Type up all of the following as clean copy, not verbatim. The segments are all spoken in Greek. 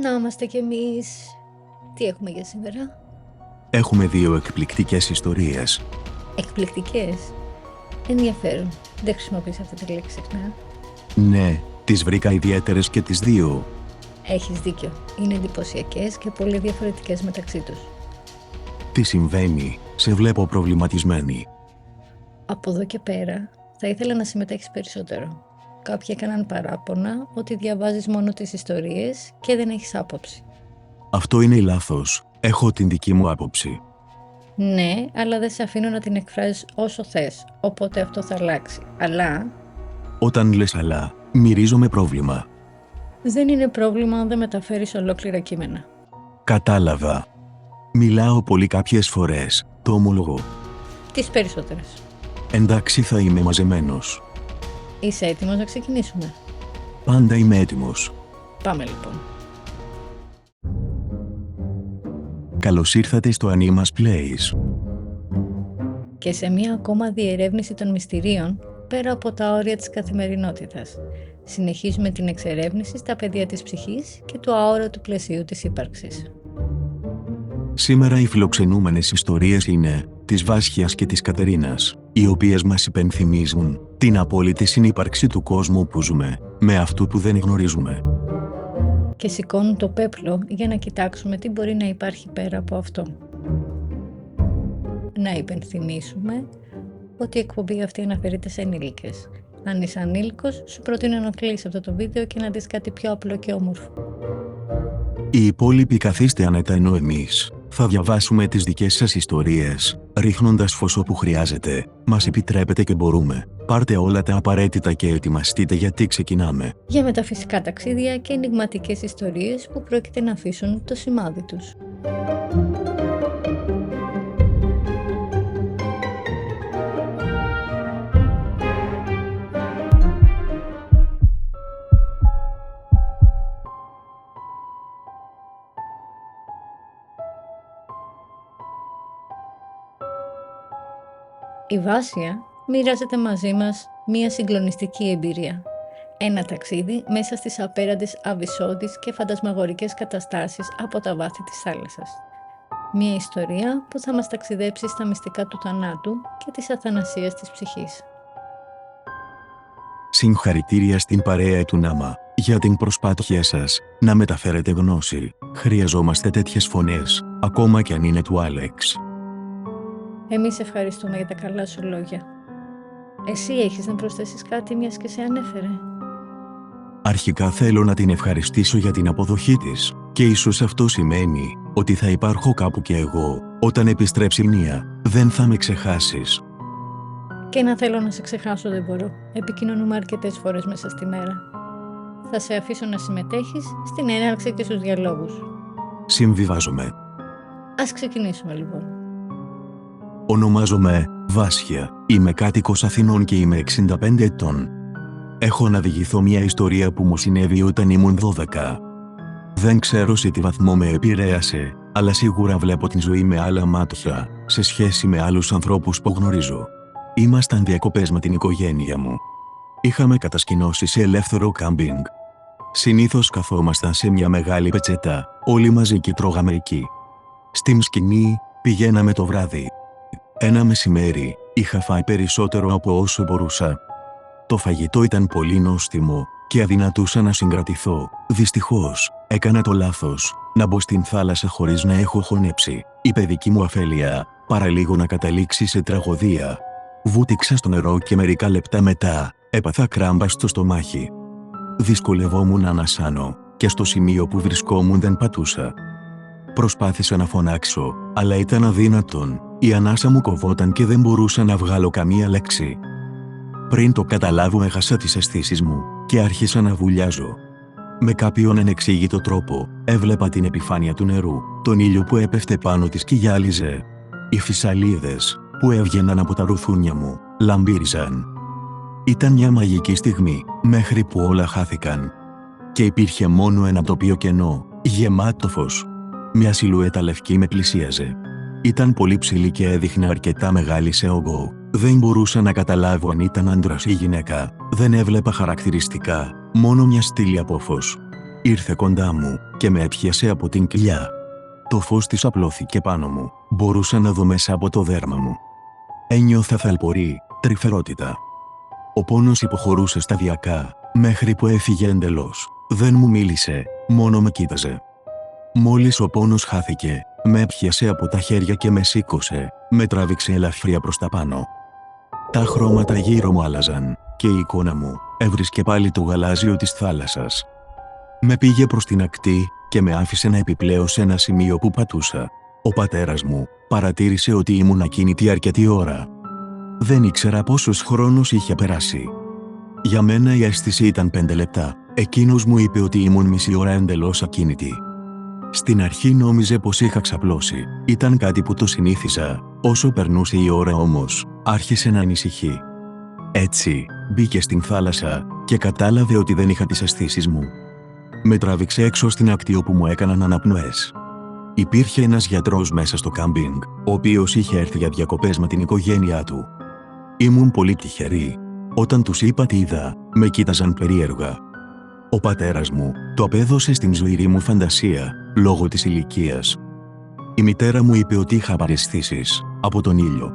Να είμαστε κι εμείς. Τι έχουμε για σήμερα? Έχουμε 2 εκπληκτικές ιστορίες. Εκπληκτικές. Ενδιαφέρον. Δεν χρησιμοποιείς αυτή τη λέξη συχνά. Ναι, τις βρήκα ιδιαίτερες και τις 2. Έχεις δίκιο. Είναι εντυπωσιακές και πολύ διαφορετικές μεταξύ τους. Τι συμβαίνει, σε βλέπω προβληματισμένη. Από εδώ και πέρα θα ήθελα να συμμετέχεις περισσότερο. Κάποιοι έκαναν παράπονα ότι διαβάζεις μόνο τις ιστορίες και δεν έχεις άποψη. Αυτό είναι λάθος. Έχω την δική μου άποψη. Ναι, αλλά δεν σε αφήνω να την εκφράζεις όσο θες, οπότε αυτό θα αλλάξει. Αλλά Όταν λες αλλά, μυρίζομαι πρόβλημα. δεν είναι πρόβλημα αν δεν μεταφέρεις ολόκληρα κείμενα. Κατάλαβα. Μιλάω πολύ κάποιες φορές, το ομολογώ. Τις περισσότερες. Εντάξει, θα είμαι μαζεμένος. Είσαι έτοιμος να ξεκινήσουμε? Πάντα είμαι έτοιμος. Πάμε λοιπόν. Καλώς ήρθατε στο Animas Place. Και σε μία ακόμα διερεύνηση των μυστηρίων, πέρα από τα όρια της καθημερινότητας. Συνεχίζουμε την εξερεύνηση στα πεδία της ψυχής και του αόρατου πλαισίου της ύπαρξης. Σήμερα οι φιλοξενούμενες ιστορίες είναι της Βάσιας και της Κατερίνας, οι οποίες μας υπενθυμίζουν την απόλυτη συνύπαρξη του κόσμου που ζούμε, με αυτού που δεν γνωρίζουμε. Και σηκώνουν το πέπλο για να κοιτάξουμε τι μπορεί να υπάρχει πέρα από αυτό. Να υπενθυμίσουμε ότι η εκπομπή αυτή αναφερείται σε ενήλικες. Αν είσαι ανήλικος, σου προτείνω να κλείσεις αυτό το βίντεο και να δεις κάτι πιο απλό και όμορφο. Οι υπόλοιποι καθίστε άνετα ενώ εμείς θα διαβάσουμε τις δικές σας ιστορίες, ρίχνοντας φως όπου χρειάζεται. Μας επιτρέπετε και μπορούμε. Πάρτε όλα τα απαραίτητα και ετοιμαστείτε γιατί ξεκινάμε. Για μεταφυσικά ταξίδια και ενιγματικές ιστορίες που πρόκειται να αφήσουν το σημάδι τους. Η Βάσια μοιράζεται μαζί μας μία συγκλονιστική εμπειρία. Ένα ταξίδι μέσα στις απέραντες αβυσσώδεις και φαντασμαγορικές καταστάσεις από τα βάθη της θάλασσας. Μία ιστορία που θα μας ταξιδέψει στα μυστικά του θανάτου και της αθανασίας της ψυχής. Συγχαρητήρια στην παρέα του Νάμα για την προσπάθεια σας να μεταφέρετε γνώση. Χρειαζόμαστε τέτοιες φωνές, ακόμα κι αν είναι του Άλεξ. Εμείς ευχαριστούμε για τα καλά σου λόγια. Εσύ έχεις να προσθέσεις κάτι μιας και σε ανέφερε? Αρχικά θέλω να την ευχαριστήσω για την αποδοχή της, και ίσως αυτό σημαίνει ότι θα υπάρχω κάπου και εγώ, όταν επιστρέψει η Μία, δεν θα με ξεχάσεις. Και να θέλω να σε ξεχάσω δεν μπορώ. Επικοινωνούμε αρκετές φορές μέσα στη μέρα. Θα σε αφήσω να συμμετέχεις στην έναρξη και στους διαλόγους. Συμβιβάζομαι. Ας ξεκινήσουμε λοιπόν. Ονομάζομαι Βάσια, είμαι κάτοικος Αθηνών και είμαι 65 ετών. Έχω να διηγηθώ μια ιστορία που μου συνέβη όταν ήμουν 12. Δεν ξέρω σε τι βαθμό με επηρέασε, αλλά σίγουρα βλέπω την ζωή με άλλα μάτια, σε σχέση με άλλους ανθρώπους που γνωρίζω. Ήμασταν διακοπές με την οικογένεια μου. Είχαμε κατασκηνώσει σε ελεύθερο κάμπινγκ. Συνήθως καθόμασταν σε μια μεγάλη πετσέτα, όλοι μαζί και τρώγαμε εκεί. Στην σκηνή πηγαίναμε το βράδυ. Ένα μεσημέρι, είχα φάει περισσότερο από όσο μπορούσα. Το φαγητό ήταν πολύ νόστιμο και αδυνατούσα να συγκρατηθώ. Δυστυχώς, έκανα το λάθος να μπω στην θάλασσα χωρίς να έχω χωνέψει. Η παιδική μου αφέλεια, παραλίγο να καταλήξει σε τραγωδία. Βούτυξα στο νερό και μερικά λεπτά μετά, έπαθα κράμπα στο στομάχι. Δυσκολευόμουν να ανασάνω και στο σημείο που βρισκόμουν δεν πατούσα. Προσπάθησα να φωνάξω, αλλά ήταν αδύνατον. Η ανάσα μου κοβόταν και δεν μπορούσα να βγάλω καμία λέξη. Πριν το καταλάβω έχασα τις αισθήσεις μου και άρχισα να βουλιάζω. Με κάποιον ανεξήγητο τρόπο, έβλεπα την επιφάνεια του νερού, τον ήλιο που έπεφτε πάνω της και γυάλιζε. Οι φυσαλίδες που έβγαιναν από τα ρουθούνια μου, λαμπύριζαν. Ήταν μια μαγική στιγμή, μέχρι που όλα χάθηκαν. Και υπήρχε μόνο ένα τοπίο κενό, γεμάτο φως. Μια σιλουέτα λευκή με πλησίαζε. Ήταν πολύ ψηλή και έδειχνε αρκετά μεγάλη σε όγκο. Δεν μπορούσα να καταλάβω αν ήταν άντρας ή γυναίκα. Δεν έβλεπα χαρακτηριστικά, μόνο μια στήλη από φως. Ήρθε κοντά μου και με έπιασε από την κοιλιά. Το φως της απλώθηκε πάνω μου, μπορούσα να δω μέσα από το δέρμα μου. Ένιωθα θαλπορή, τρυφερότητα. Ο πόνος υποχωρούσε σταδιακά, μέχρι που έφυγε εντελώς. Δεν μου μίλησε, μόνο με κοίταζε. Μόλις ο πόνος χάθηκε, με έπιασε από τα χέρια και με σήκωσε, με τράβηξε ελαφριά προς τα πάνω. Τα χρώματα γύρω μου άλλαζαν, και η εικόνα μου έβρισκε πάλι το γαλάζιο της θάλασσας. Με πήγε προς την ακτή και με άφησε να επιπλέω σε ένα σημείο που πατούσα. Ο πατέρας μου παρατήρησε ότι ήμουν ακίνητη αρκετή ώρα. Δεν ήξερα πόσος χρόνος είχε περάσει. Για μένα η αίσθηση ήταν 5 λεπτά. Εκείνος μου είπε ότι ήμουν μισή ώρα εντελώς ακίνητη. Στην αρχή νόμιζε πως είχα ξαπλώσει. Ήταν κάτι που το συνήθιζα. Όσο περνούσε η ώρα όμως, άρχισε να ανησυχεί. Έτσι, μπήκε στην θάλασσα και κατάλαβε ότι δεν είχα τις αισθήσεις μου. Με τράβηξε έξω στην ακτή όπου μου έκαναν αναπνοές. Υπήρχε ένας γιατρός μέσα στο κάμπινγκ, ο οποίος είχε έρθει για διακοπές με την οικογένειά του. Ήμουν πολύ τυχερή. Όταν τους είπα τι είδα, με κοίταζαν περίεργα. Ο πατέρας μου το απέδωσε στην ζωηρή μου φαντασία, λόγω της ηλικίας. Η μητέρα μου είπε ότι είχα παραισθήσεις από τον ήλιο.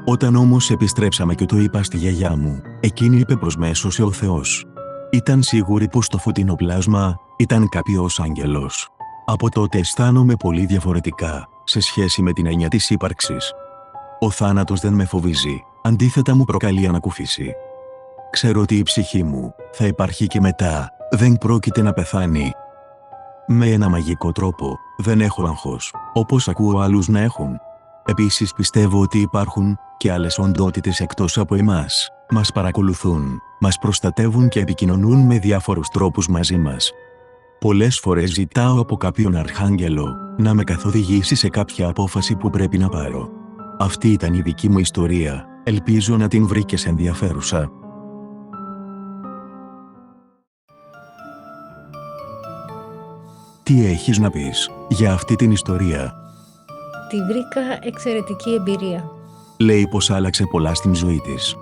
Όταν όμως επιστρέψαμε και το είπα στη γιαγιά μου, εκείνη είπε προς με έσωσε ο Θεός. Ήταν σίγουρη πως το φωτεινό πλάσμα ήταν κάποιος άγγελος. Από τότε αισθάνομαι πολύ διαφορετικά σε σχέση με την έννοια της ύπαρξης. Ο θάνατος δεν με φοβίζει, αντίθετα μου προκαλεί ανακούφιση. Ξέρω ότι η ψυχή μου θα υπάρχει και μετά, δεν πρόκειται να πεθάνει. Με ένα μαγικό τρόπο, δεν έχω άγχος, όπως ακούω άλλους να έχουν. Επίσης πιστεύω ότι υπάρχουν και άλλες οντότητες εκτός από εμάς. Μας παρακολουθούν, μας προστατεύουν και επικοινωνούν με διάφορους τρόπους μαζί μας. Πολλές φορές ζητάω από κάποιον αρχάγγελο να με καθοδηγήσει σε κάποια απόφαση που πρέπει να πάρω. Αυτή ήταν η δική μου ιστορία, ελπίζω να την βρήκες ενδιαφέρουσα. Τι έχεις να πεις για αυτή την ιστορία? Τη βρήκα εξαιρετική εμπειρία. Λέει πως άλλαξε πολλά στην ζωή της.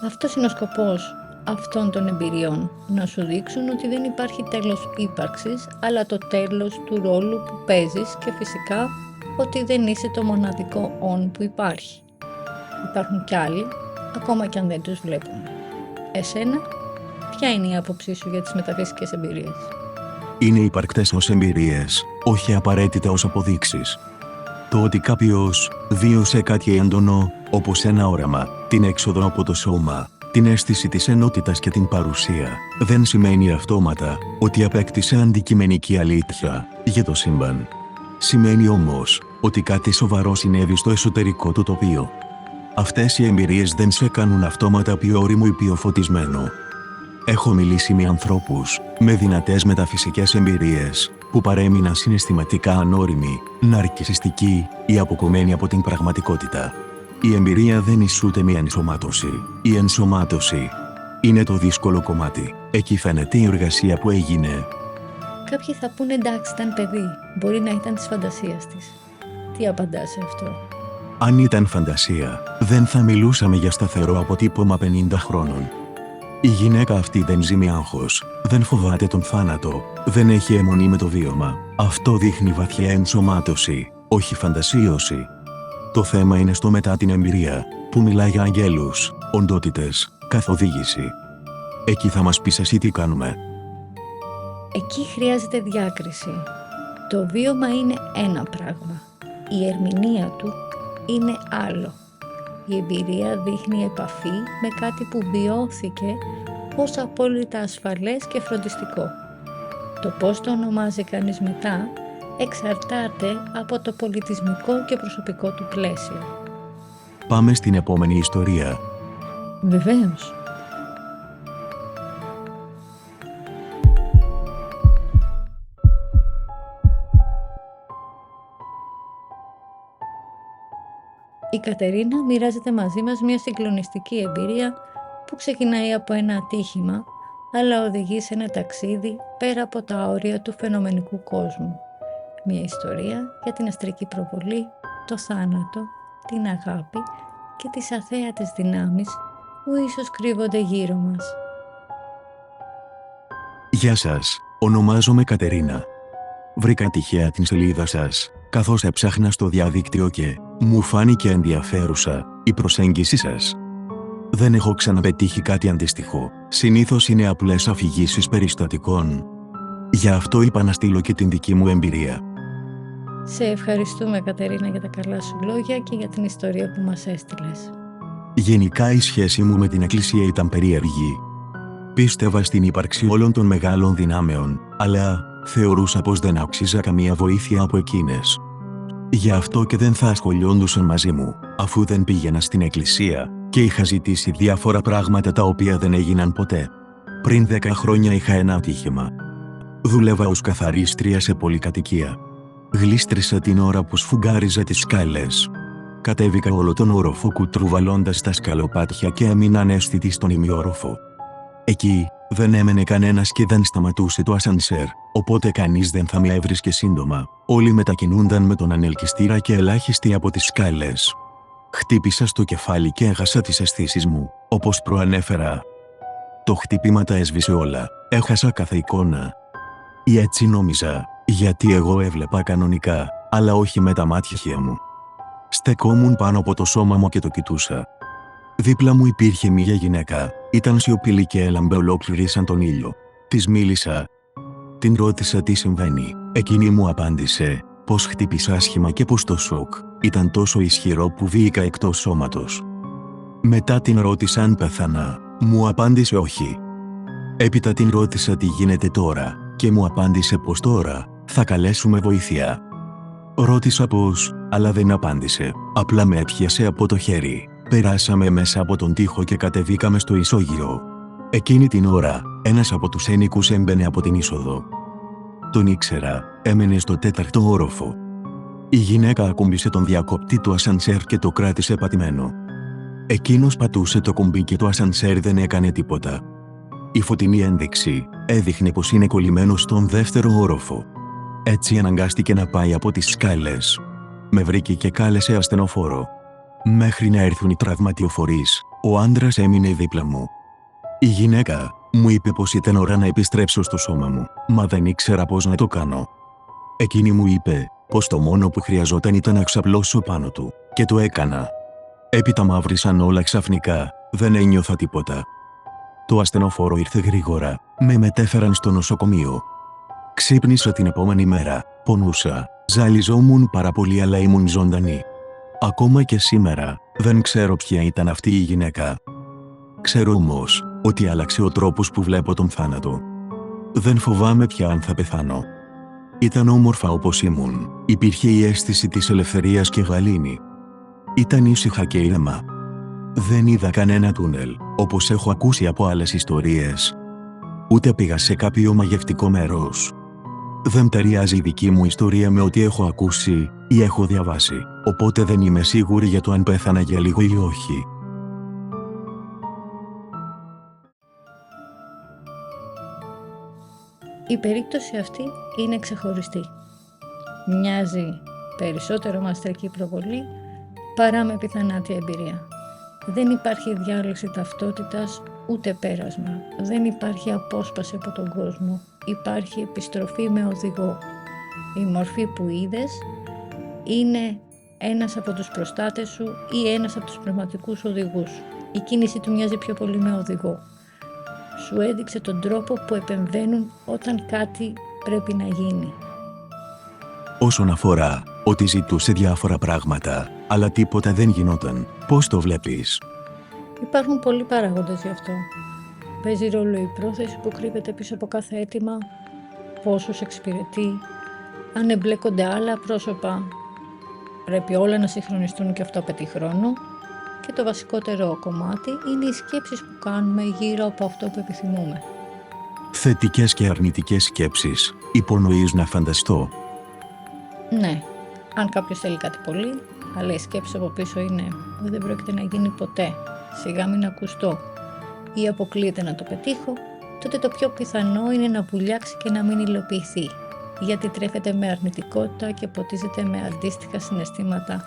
Αυτός είναι ο σκοπός αυτών των εμπειριών. Να σου δείξουν ότι δεν υπάρχει τέλος ύπαρξης, αλλά το τέλος του ρόλου που παίζεις και φυσικά ότι δεν είσαι το μοναδικό «ον» που υπάρχει. Υπάρχουν κι άλλοι, ακόμα κι αν δεν τους βλέπουμε. Εσένα, ποια είναι η άποψή σου για τις μεταφυσικές εμπειρίες? Είναι υπαρκτές ως εμπειρίες, όχι απαραίτητα ως αποδείξεις. Το ότι κάποιος βίωσε κάτι έντονο, όπως ένα όραμα, την έξοδο από το σώμα, την αίσθηση της ενότητας και την παρουσία, δεν σημαίνει αυτόματα ότι απέκτησε αντικειμενική αλήθεια για το σύμπαν. Σημαίνει όμως ότι κάτι σοβαρό συνέβη στο εσωτερικό του τοπίο. Αυτές οι εμπειρίες δεν σε κάνουν αυτόματα πιο όριμο ή πιο φωτισμένο. Έχω μιλήσει με ανθρώπους με δυνατές μεταφυσικές εμπειρίες που παρέμειναν συναισθηματικά ανώριμοι, ναρκισσιστικοί ή αποκομμένοι από την πραγματικότητα. Η εμπειρία δεν ισούται μια ενσωμάτωση. Η ενσωμάτωση είναι το δύσκολο κομμάτι. Εκεί φαίνεται η εργασία που έγινε. Κάποιοι θα πούνε εντάξει, ήταν παιδί, μπορεί να ήταν της φαντασίας της. Τι απαντάς σε αυτό? Αν ήταν φαντασία, δεν θα μιλούσαμε για σταθερό αποτύπωμα 50 χρόνων. Η γυναίκα αυτή δεν ζει με άγχος, δεν φοβάται τον θάνατο, δεν έχει αιμονή με το βίωμα. Αυτό δείχνει βαθιά ενσωμάτωση, όχι φαντασίωση. Το θέμα είναι στο μετά την εμπειρία, που μιλάει για αγγέλους, οντότητες, καθοδήγηση. Εκεί θα μας πεις εσύ τι κάνουμε. Εκεί χρειάζεται διάκριση. Το βίωμα είναι ένα πράγμα. Η ερμηνεία του είναι άλλο. Η εμπειρία δείχνει επαφή με κάτι που βιώθηκε ως απόλυτα ασφαλές και φροντιστικό. Το πώς το ονομάζει κανείς μετά εξαρτάται από το πολιτισμικό και προσωπικό του πλαίσιο. Πάμε στην επόμενη ιστορία. Βεβαίως. Η Κατερίνα μοιράζεται μαζί μας μια συγκλονιστική εμπειρία που ξεκινάει από ένα ατύχημα, αλλά οδηγεί σε ένα ταξίδι πέρα από τα όρια του φαινομενικού κόσμου. Μια ιστορία για την αστρική προβολή, το θάνατο, την αγάπη και τις αθέατες δυνάμεις που ίσως κρύβονται γύρω μας. Γεια σας, ονομάζομαι Κατερίνα. Βρήκα τυχαία την σελίδα σας, καθώς έψαχνα στο διαδίκτυο και μου φάνηκε ενδιαφέρουσα η προσέγγιση σας. Δεν έχω ξαναπετύχει κάτι αντίστοιχο, συνήθως είναι απλές αφηγήσεις περιστατικών. Γι' αυτό είπα να στείλω και την δική μου εμπειρία. Σε ευχαριστούμε, Κατερίνα, για τα καλά σου λόγια και για την ιστορία που μας έστειλες. Γενικά η σχέση μου με την Εκκλησία ήταν περίεργη. Πίστευα στην ύπαρξη όλων των μεγάλων δυνάμεων, αλλά θεωρούσα πως δεν άξιζα καμία βοήθεια από εκείνες. Γι' αυτό και δεν θα ασχολιόντουσαν μαζί μου, αφού δεν πήγαινα στην Εκκλησία και είχα ζητήσει διάφορα πράγματα τα οποία δεν έγιναν ποτέ. Πριν 10 χρόνια είχα ένα ατύχημα. Δούλευα ως καθαρίστρια σε πολυκατοικία. Γλίστρισα την ώρα που σφουγγάριζα τις σκάλες. Κατέβηκα όλο τον όροφο κουτρουβαλώντας τα σκαλοπάτια και έμεινα αναίσθητη στον ημιόροφο. Εκεί δεν έμενε κανένας και δεν σταματούσε το ασανσέρ, οπότε κανείς δεν θα με έβρισκε σύντομα. Όλοι μετακινούνταν με τον ανελκυστήρα και ελάχιστοι από τις σκάλες. Χτύπησα στο κεφάλι και έχασα τις αισθήσεις μου, όπως προανέφερα. Το χτύπημα τα έσβησε όλα, έχασα κάθε εικόνα. Ή έτσι νόμιζα, γιατί εγώ έβλεπα κανονικά, αλλά όχι με τα μάτια μου. Στεκόμουν πάνω από το σώμα μου και το κοιτούσα. Δίπλα μου υπήρχε μια γυναίκα, ήταν σιωπηλή και έλαμπε ολόκληρη σαν τον ήλιο. Της μίλησα. Την ρώτησα τι συμβαίνει. Εκείνη μου απάντησε πως χτύπησα άσχημα και πως το σοκ ήταν τόσο ισχυρό που βγήκα εκτός σώματος. Μετά την ρώτησα αν πέθανα. Μου απάντησε όχι. Έπειτα την ρώτησα τι γίνεται τώρα και μου απάντησε πως τώρα θα καλέσουμε βοήθεια. Ρώτησα πώς, αλλά δεν απάντησε. Απλά με έπιασε από το χέρι. Περάσαμε μέσα από τον τοίχο και κατεβήκαμε στο ισόγειο. Εκείνη την ώρα, ένας από τους ενοικούς έμπαινε από την είσοδο. Τον ήξερα, έμενε στο 4ο όροφο. Η γυναίκα ακούμπησε τον διακόπτη του ασανσέρ και το κράτησε πατημένο. Εκείνος πατούσε το κουμπί και το ασανσέρ δεν έκανε τίποτα. Η φωτεινή ένδειξη έδειχνε πως είναι κολλημένος στον 2ο όροφο. Έτσι αναγκάστηκε να πάει από τις σκάλες. Με βρήκε και κάλεσε ασθενοφόρο. Μέχρι να έρθουν οι τραυματιοφορείς, ο άντρας έμεινε δίπλα μου. Η γυναίκα μου είπε πως ήταν ώρα να επιστρέψω στο σώμα μου, μα δεν ήξερα πώς να το κάνω. Εκείνη μου είπε πως το μόνο που χρειαζόταν ήταν να ξαπλώσω πάνω του, και το έκανα. Έπειτα μαύρισαν όλα ξαφνικά, δεν ένιωθα τίποτα. Το ασθενοφόρο ήρθε γρήγορα, με μετέφεραν στο νοσοκομείο. Ξύπνησα την επόμενη μέρα, πονούσα, ζαλιζόμουν πάρα πολύ αλλά ήμουν ζωντανή. Ακόμα και σήμερα, δεν ξέρω ποια ήταν αυτή η γυναίκα. Ξέρω όμως, ότι άλλαξε ο τρόπος που βλέπω τον θάνατο. Δεν φοβάμαι πια αν θα πεθάνω. Ήταν όμορφα όπως ήμουν, υπήρχε η αίσθηση της ελευθερίας και γαλήνη. Ήταν ήσυχα και ήρεμα. Δεν είδα κανένα τούνελ, όπως έχω ακούσει από άλλες ιστορίες. Ούτε πήγα σε κάποιο μαγευτικό μέρος. Δεν ταιριάζει η δική μου ιστορία με ό,τι έχω ακούσει ή έχω διαβάσει, οπότε δεν είμαι σίγουρη για το αν πέθανα για λίγο ή όχι. Η περίπτωση αυτή είναι ξεχωριστή. Μοιάζει περισσότερο με αστρική προβολή παρά με πιθανάτια εμπειρία. Δεν υπάρχει διάλυση ταυτότητας ούτε πέρασμα. Δεν υπάρχει απόσπαση από τον κόσμο. Υπάρχει επιστροφή με οδηγό. Η μορφή που είδες είναι ένας από τους προστάτες σου ή ένας από τους πνευματικούς οδηγούς. Η κίνηση του μοιάζει πιο πολύ με οδηγό. Σου έδειξε τον τρόπο που επεμβαίνουν όταν κάτι πρέπει να γίνει. Όσον αφορά ότι ζητούσε διάφορα πράγματα, αλλά τίποτα δεν γινόταν, πώς το βλέπεις? Υπάρχουν πολλοί παράγοντες γι' αυτό. Παίζει ρόλο η πρόθεση που κρύβεται πίσω από κάθε αίτημα, πόσους εξυπηρετεί, αν εμπλέκονται άλλα πρόσωπα. Πρέπει όλα να συγχρονιστούν και αυτό απαιτεί χρόνο. Και το βασικότερο κομμάτι είναι οι σκέψεις που κάνουμε γύρω από αυτό που επιθυμούμε. Θετικές και αρνητικές σκέψεις, υπονοείς να φανταστώ? Ναι, αν κάποιος θέλει κάτι πολύ, αλλά η σκέψη από πίσω είναι δεν πρόκειται να γίνει ποτέ, σιγά μην ακουστώ ή αποκλείεται να το πετύχω, τότε το πιο πιθανό είναι να βουλιάξει και να μην υλοποιηθεί, γιατί τρέφεται με αρνητικότητα και ποτίζεται με αντίστοιχα συναισθήματα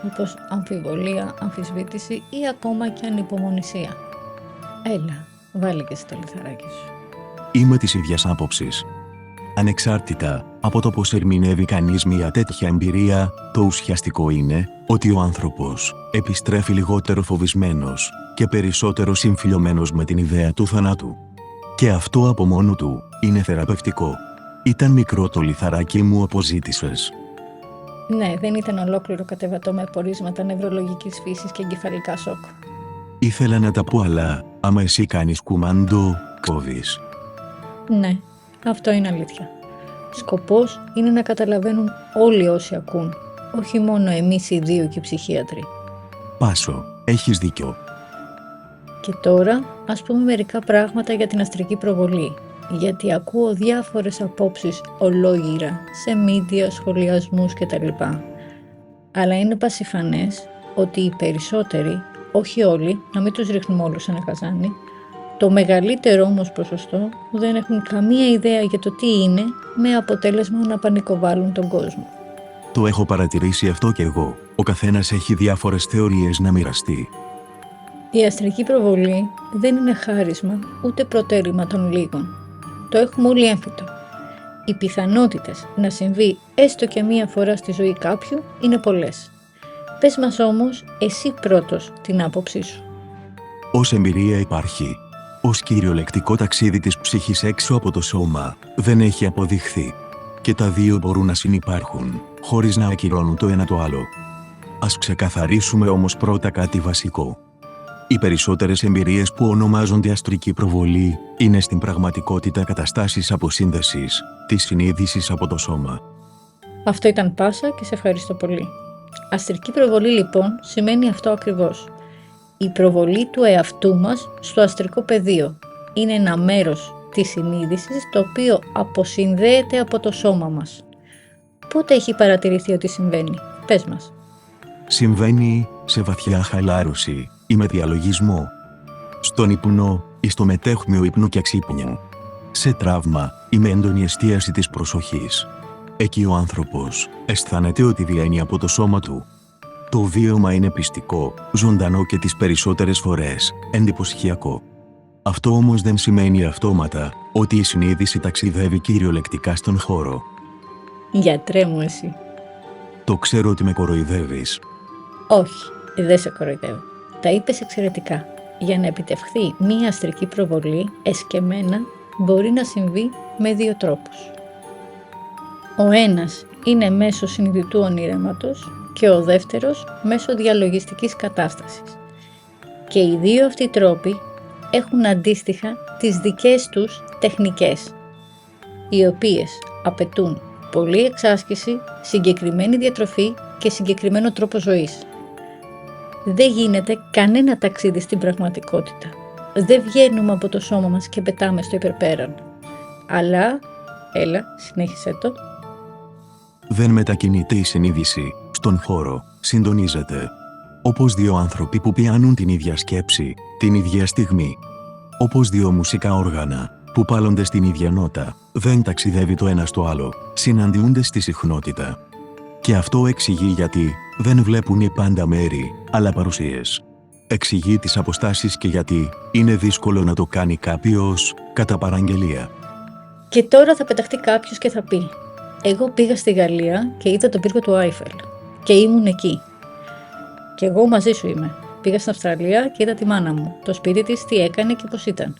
όπως αμφιβολία, αμφισβήτηση ή ακόμα και ανυπομονησία. Έλα, βάλε και εσύ το λιθαράκι σου. Είμαι της ίδιας άποψης. Ανεξάρτητα Από το πώς ερμηνεύει κανείς μια τέτοια εμπειρία, το ουσιαστικό είναι ότι ο άνθρωπος επιστρέφει λιγότερο φοβισμένος και περισσότερο συμφιλιωμένος με την ιδέα του θανάτου. Και αυτό από μόνο του είναι θεραπευτικό. Ήταν μικρό το λιθαράκι μου, όπως ζήτησες. Ναι, δεν ήταν ολόκληρο κατεβατό με πορίσματα νευρολογικής φύσης και εγκεφαλικά σοκ. Ήθελα να τα πω, αλλά άμα εσύ κάνεις κουμάντο, κόβεις. Ναι, αυτό είναι αλήθεια. Σκοπός είναι να καταλαβαίνουν όλοι όσοι ακούν, όχι μόνο εμείς οι δύο και οι ψυχίατροι. Πάσο, έχεις δίκιο. Και τώρα ας πούμε μερικά πράγματα για την αστρική προβολή, γιατί ακούω διάφορες απόψεις ολόγυρα σε μίντια, σχολιασμούς κτλ. Αλλά είναι πασιφανές ότι οι περισσότεροι, όχι όλοι, να μην τους ρίχνουμε όλους σε ένα καζάνι, το μεγαλύτερο όμως ποσοστό δεν έχουν καμία ιδέα για το τι είναι, με αποτέλεσμα να πανικοβάλλουν τον κόσμο. Το έχω παρατηρήσει αυτό κι εγώ. Ο καθένας έχει διάφορες θεωρίες να μοιραστεί. Η αστρική προβολή δεν είναι χάρισμα ούτε προτέρημα των λίγων. Το έχουμε όλοι έμφυτο. Οι πιθανότητες να συμβεί έστω και μία φορά στη ζωή κάποιου είναι πολλές. Πες μας όμως εσύ πρώτος την άποψή σου. Ως εμπειρία υπάρχει. Ως κυριολεκτικό ταξίδι της ψυχής έξω από το σώμα, δεν έχει αποδειχθεί. Και τα δύο μπορούν να συνυπάρχουν, χωρίς να ακυρώνουν το ένα το άλλο. Ας ξεκαθαρίσουμε όμως πρώτα κάτι βασικό. Οι περισσότερες εμπειρίες που ονομάζονται αστρική προβολή είναι στην πραγματικότητα καταστάσεις αποσύνδεσης της συνείδησης από το σώμα. Αυτό ήταν πάσα και σε ευχαριστώ πολύ. Αστρική προβολή λοιπόν σημαίνει αυτό ακριβώς. Η προβολή του εαυτού μας στο αστρικό πεδίο είναι ένα μέρος της συνείδησης το οποίο αποσυνδέεται από το σώμα μας. Πότε έχει παρατηρηθεί ότι συμβαίνει? Πες μας. Συμβαίνει σε βαθιά χαλάρωση ή με διαλογισμό. Στον ύπνο ή στο μετέχμιο ύπνου και ξύπνιο. Σε τραύμα ή με έντονη εστίαση της προσοχής. Εκεί ο άνθρωπος αισθάνεται ότι βγαίνει από το σώμα του. Το βίωμα είναι πιστικό, ζωντανό και τις περισσότερες φορές εντυπωσιακό. Αυτό όμως δεν σημαίνει αυτόματα ότι η συνείδηση ταξιδεύει κυριολεκτικά στον χώρο. Γιατρέ μου εσύ. Το ξέρω ότι με κοροϊδεύεις. Όχι, δεν σε κοροϊδεύω. Τα είπες εξαιρετικά. Για να επιτευχθεί μία αστρική προβολή εσκεμμένα μπορεί να συμβεί με δύο τρόπους. Ο ένας είναι μέσω συνειδητού ονειρέματος και ο δεύτερος μέσω διαλογιστικής κατάστασης. Και οι δύο αυτοί τρόποι έχουν αντίστοιχα τις δικές τους τεχνικές, οι οποίες απαιτούν πολλή εξάσκηση, συγκεκριμένη διατροφή και συγκεκριμένο τρόπο ζωής. Δεν γίνεται κανένα ταξίδι στην πραγματικότητα. Δεν βγαίνουμε από το σώμα μας και πετάμε στο υπερπέραν. Αλλά, έλα, συνέχισε το. Δεν μετακινείται η συνείδηση στον χώρο, συντονίζεται. Όπως δύο άνθρωποι που πιάνουν την ίδια σκέψη, την ίδια στιγμή. Όπως δύο μουσικά όργανα που πάλλονται στην ίδια νότα, δεν ταξιδεύει το ένα στο άλλο, συναντιούνται στη συχνότητα. Και αυτό εξηγεί γιατί δεν βλέπουν οι πάντα μέρη, αλλά παρουσίες. Εξηγεί τις αποστάσεις και γιατί είναι δύσκολο να το κάνει κάποιος κατά παραγγελία. Και τώρα θα πεταχτεί κάποιος και θα πει: εγώ πήγα στη Γαλλία και είδα τον πύργο του Άιφελ και ήμουν εκεί. Και εγώ μαζί σου είμαι. Πήγα στην Αυστραλία και είδα τη μάνα μου, το σπίτι της, τι έκανε και πώς ήταν.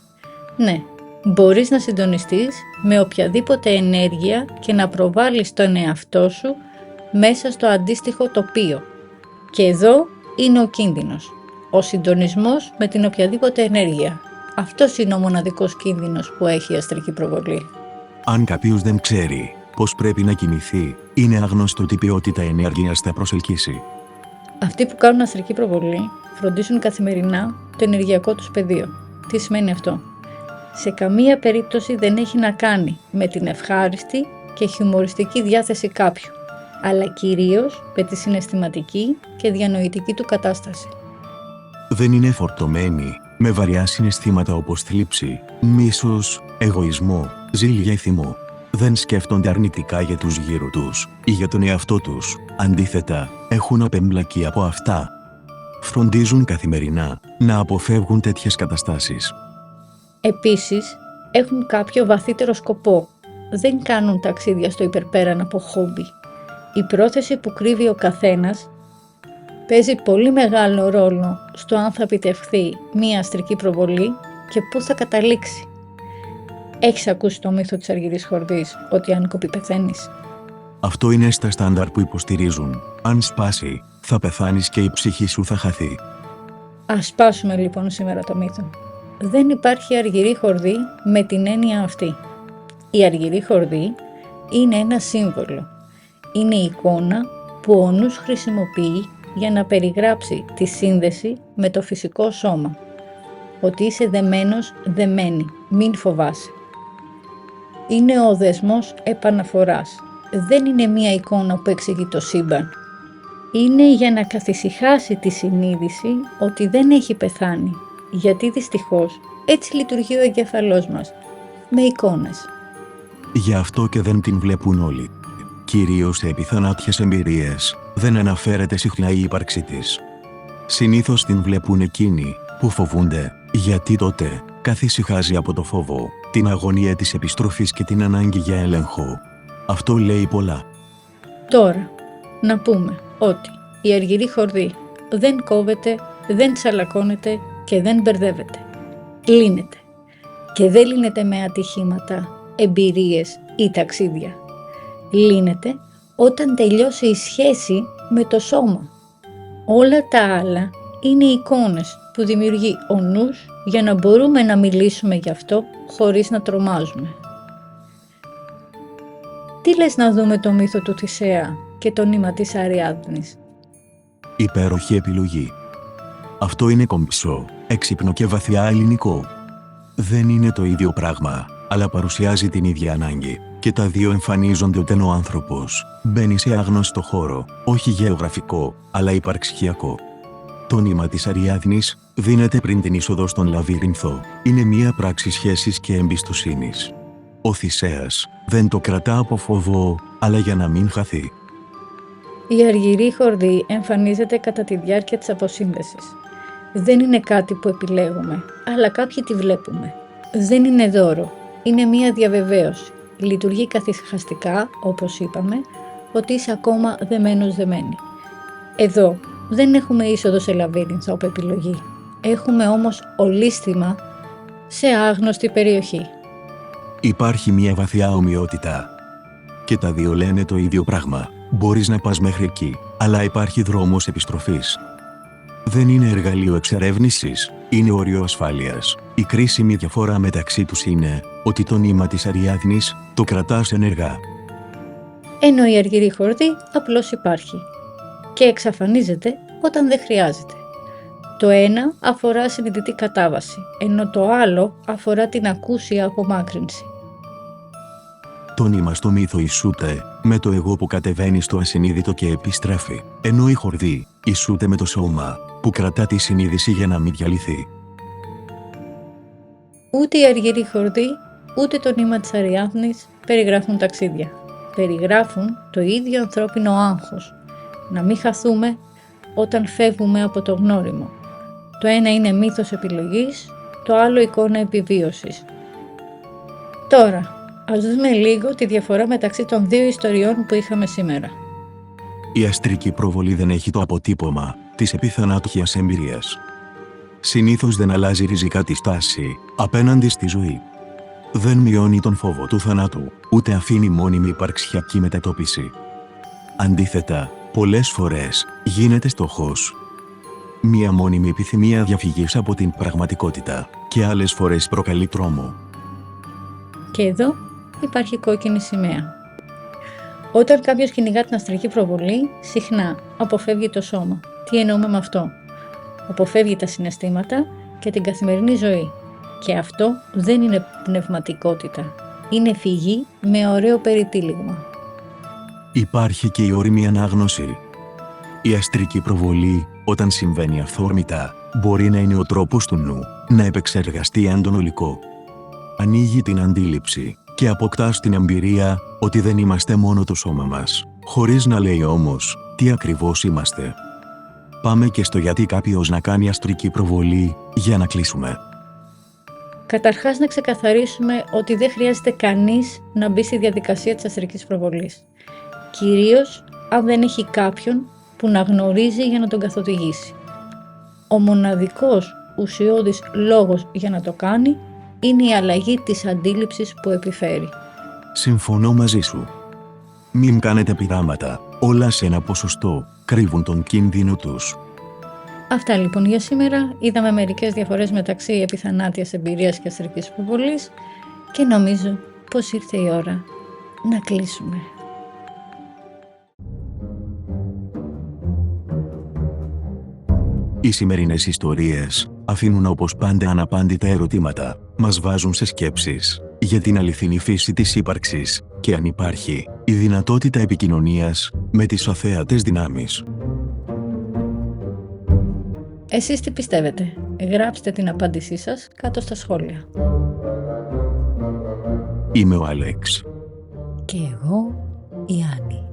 Ναι, μπορείς να συντονιστείς με οποιαδήποτε ενέργεια και να προβάλλεις τον εαυτό σου μέσα στο αντίστοιχο τοπίο. Και εδώ είναι ο κίνδυνος. Ο συντονισμός με την οποιαδήποτε ενέργεια. Αυτός είναι ο μοναδικός κίνδυνος που έχει η αστρική προβολή. Αν κάποιος δεν ξέρει πώς πρέπει να κινηθεί, είναι άγνωστο τι ποιότητα ενέργειας θα προσελκύσει. Αυτοί που κάνουν αστρική προβολή φροντίζουν καθημερινά το ενεργειακό τους πεδίο. Τι σημαίνει αυτό? Σε καμία περίπτωση δεν έχει να κάνει με την ευχάριστη και χιουμοριστική διάθεση κάποιου, αλλά κυρίως με τη συναισθηματική και διανοητική του κατάσταση. Δεν είναι φορτωμένοι με βαριά συναισθήματα όπως θλίψη, μίσος, εγωισμό, ζήλια ή θυμό. Δεν σκέφτονται αρνητικά για τους γύρω τους ή για τον εαυτό τους. Αντίθετα, έχουν απεμπλακεί από αυτά. Φροντίζουν καθημερινά να αποφεύγουν τέτοιες καταστάσεις. Επίσης, έχουν κάποιο βαθύτερο σκοπό, δεν κάνουν ταξίδια στο υπερπέραν από χόμπι. Η πρόθεση που κρύβει ο καθένας παίζει πολύ μεγάλο ρόλο στο αν θα επιτευχθεί μία αστρική προβολή και πού θα καταλήξει. Έχεις ακούσει το μύθο της αργυρής χορδής, ότι αν κοπεί πεθαίνεις? Αυτό είναι στα στάνταρ που υποστηρίζουν. Αν σπάσει, θα πεθάνεις και η ψυχή σου θα χαθεί. Ας σπάσουμε λοιπόν σήμερα το μύθο. Δεν υπάρχει αργυρή χορδή με την έννοια αυτή. Η αργυρή χορδή είναι ένα σύμβολο. Είναι η εικόνα που ο νους χρησιμοποιεί για να περιγράψει τη σύνδεση με το φυσικό σώμα. Ότι είσαι δεμένος, δεμένη, μην φοβάσαι. Είναι ο δεσμός επαναφοράς. Δεν είναι μία εικόνα που εξηγεί το σύμπαν. Είναι για να καθησυχάσει τη συνείδηση ότι δεν έχει πεθάνει, γιατί δυστυχώς έτσι λειτουργεί ο εγκέφαλός μας, με εικόνες. Γι' αυτό και δεν την βλέπουν όλοι. Κυρίως σε επιθανάτιες εμπειρίες, δεν αναφέρεται συχνά η ύπαρξή της. Συνήθως την βλέπουν εκείνοι που φοβούνται, γιατί τότε καθησυχάζει από το φόβο, την αγωνία της επιστροφής και την ανάγκη για έλεγχο. Αυτό λέει πολλά. Τώρα, να πούμε ότι η αργυρή χορδή δεν κόβεται, δεν τσαλακώνεται και δεν μπερδεύεται. Λύνεται. Και δεν λύνεται με ατυχήματα, εμπειρίες ή ταξίδια. Λύνεται όταν τελειώσει η σχέση με το σώμα. Όλα τα άλλα είναι εικόνες που δημιουργεί ο νους για να μπορούμε να μιλήσουμε γι' αυτό χωρίς να τρομάζουμε. Τι λες να δούμε το μύθο του Θησέα και το νήμα της Αριάδνης? Υπέροχη επιλογή. Αυτό είναι κομψό, έξυπνο και βαθιά ελληνικό. Δεν είναι το ίδιο πράγμα, αλλά παρουσιάζει την ίδια ανάγκη, και τα δύο εμφανίζονται όταν ο άνθρωπος μπαίνει σε άγνωστο χώρο, όχι γεωγραφικό, αλλά υπαρξιακό. Το νήμα της Αριάδνης δίνεται πριν την είσοδο στον λαβύρινθο. Είναι μία πράξη σχέσης και εμπιστοσύνης. Ο Θησέας δεν το κρατά από φόβο, αλλά για να μην χαθεί. Η αργυρή χορδή εμφανίζεται κατά τη διάρκεια της αποσύνδεσης. Δεν είναι κάτι που επιλέγουμε, αλλά κάποιοι τη βλέπουμε. Δεν είναι δώρο, είναι μία διαβεβαίωση. Λειτουργεί καθησυχαστικά, όπως είπαμε, ότι είσαι ακόμα δεμένος δεμένη. Εδώ δεν έχουμε είσοδο σε λαβύρινθο από επιλογή. Έχουμε όμως ολίσθημα σε άγνωστη περιοχή. Υπάρχει μια βαθιά ομοιότητα. Και τα δύο λένε το ίδιο πράγμα. Μπορείς να πας μέχρι εκεί, αλλά υπάρχει δρόμος επιστροφής. Δεν είναι εργαλείο εξερεύνησης, είναι όριο ασφάλειας. Η κρίσιμη διαφορά μεταξύ τους είναι ότι το νήμα της Αριάδνης το κρατάς ενεργά. Ενώ η αργυρή χορδή απλώς υπάρχει και εξαφανίζεται όταν δεν χρειάζεται. Το ένα αφορά συνειδητή κατάβαση, ενώ το άλλο αφορά την ακούσια απομάκρυνση. Το νήμα στο μύθο ισούται με το εγώ που κατεβαίνει στο ασυνείδητο και επιστρέφει, ενώ η χορδή ισούται με το σώμα που κρατά τη συνείδηση για να μην διαλυθεί. Ούτε η αργυρή χορδή, ούτε το νήμα της Αριάδνης περιγράφουν ταξίδια. Περιγράφουν το ίδιο ανθρώπινο άγχος, να μην χαθούμε όταν φεύγουμε από το γνώριμο. Το ένα είναι μύθος επιλογής, το άλλο εικόνα επιβίωσης. Τώρα, ας δούμε λίγο τη διαφορά μεταξύ των δύο ιστοριών που είχαμε σήμερα. Η αστρική προβολή δεν έχει το αποτύπωμα της επιθανάτιας εμπειρίας. Συνήθως δεν αλλάζει ριζικά τη στάση απέναντι στη ζωή. Δεν μειώνει τον φόβο του θανάτου, ούτε αφήνει μόνιμη υπαρξιακή μετατόπιση. Αντίθετα, πολλές φορές γίνεται στόχος. Μία μόνιμη επιθυμία διαφυγής από την πραγματικότητα και άλλες φορές προκαλεί τρόμο. Και εδώ υπάρχει κόκκινη σημαία. Όταν κάποιος κυνηγά την αστρική προβολή, συχνά αποφεύγει το σώμα. Τι εννοούμε με αυτό? Αποφεύγει τα συναισθήματα και την καθημερινή ζωή. Και αυτό δεν είναι πνευματικότητα. Είναι φυγή με ωραίο περιτύλιγμα. Υπάρχει και η όριμη ανάγνωση. Η αστρική προβολή, όταν συμβαίνει αυθόρμητα, μπορεί να είναι ο τρόπος του νου να επεξεργαστεί έντονο υλικό. Ανοίγει την αντίληψη και αποκτάς την εμπειρία ότι δεν είμαστε μόνο το σώμα μας, χωρίς να λέει όμως τι ακριβώς είμαστε. Πάμε και στο γιατί κάποιος να κάνει αστρική προβολή για να κλείσουμε. Καταρχάς να ξεκαθαρίσουμε ότι δεν χρειάζεται κανείς να μπει στη διαδικασία της αστρικής προβολής. Κυρίως αν δεν έχει κάποιον που να γνωρίζει για να τον καθοδηγήσει. Ο μοναδικός ουσιώδης λόγος για να το κάνει είναι η αλλαγή της αντίληψης που επιφέρει. Συμφωνώ μαζί σου. Μην κάνετε πειράματα, όλα σε ένα ποσοστό κρύβουν τον κίνδυνο τους. Αυτά λοιπόν για σήμερα. Είδαμε μερικές διαφορές μεταξύ επιθανάτιας εμπειρίας και αστρικής προβολής και νομίζω πως ήρθε η ώρα να κλείσουμε. Οι σημερινές ιστορίες αφήνουν όπως πάντα αναπάντητα ερωτήματα, μας βάζουν σε σκέψεις για την αληθινή φύση της ύπαρξης και αν υπάρχει η δυνατότητα επικοινωνίας με τις αθέατες δυνάμεις. Εσείς τι πιστεύετε? Γράψτε την απάντησή σας κάτω στα σχόλια. Είμαι ο Άλεξ. Και εγώ η Άννη.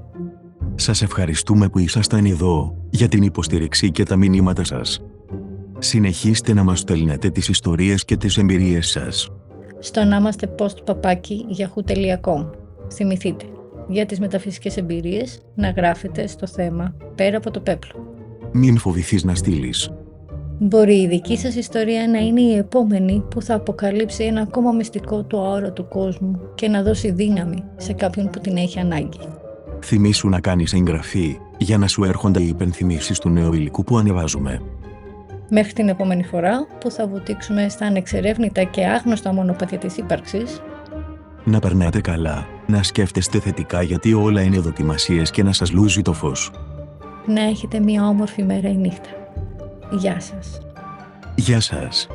Σας ευχαριστούμε που ήσασταν εδώ για την υποστήριξη και τα μηνύματα σας. Συνεχίστε να μας στέλνετε τις ιστορίες και τις εμπειρίες σας. Στο namaste.post@yahoo.com. Θυμηθείτε, για τις μεταφυσικές εμπειρίες να γράφετε στο θέμα πέρα από το πέπλο. Μην φοβηθείς να στείλεις. Μπορεί η δική σας ιστορία να είναι η επόμενη που θα αποκαλύψει ένα ακόμα μυστικό του αόρατου κόσμου και να δώσει δύναμη σε κάποιον που την έχει ανάγκη. Θυμήσου να κάνεις εγγραφή για να σου έρχονται οι υπενθυμίσεις του νέου υλικού που ανεβάζουμε. Μέχρι την επόμενη φορά που θα βουτήξουμε στα ανεξερεύνητα και άγνωστα μονοπάτια της ύπαρξης. Να περνάτε καλά, να σκέφτεστε θετικά γιατί όλα είναι δοκιμασίες και να σας λούζει το φως. Να έχετε μια όμορφη μέρα ή νύχτα. Γεια σας. Γεια σας.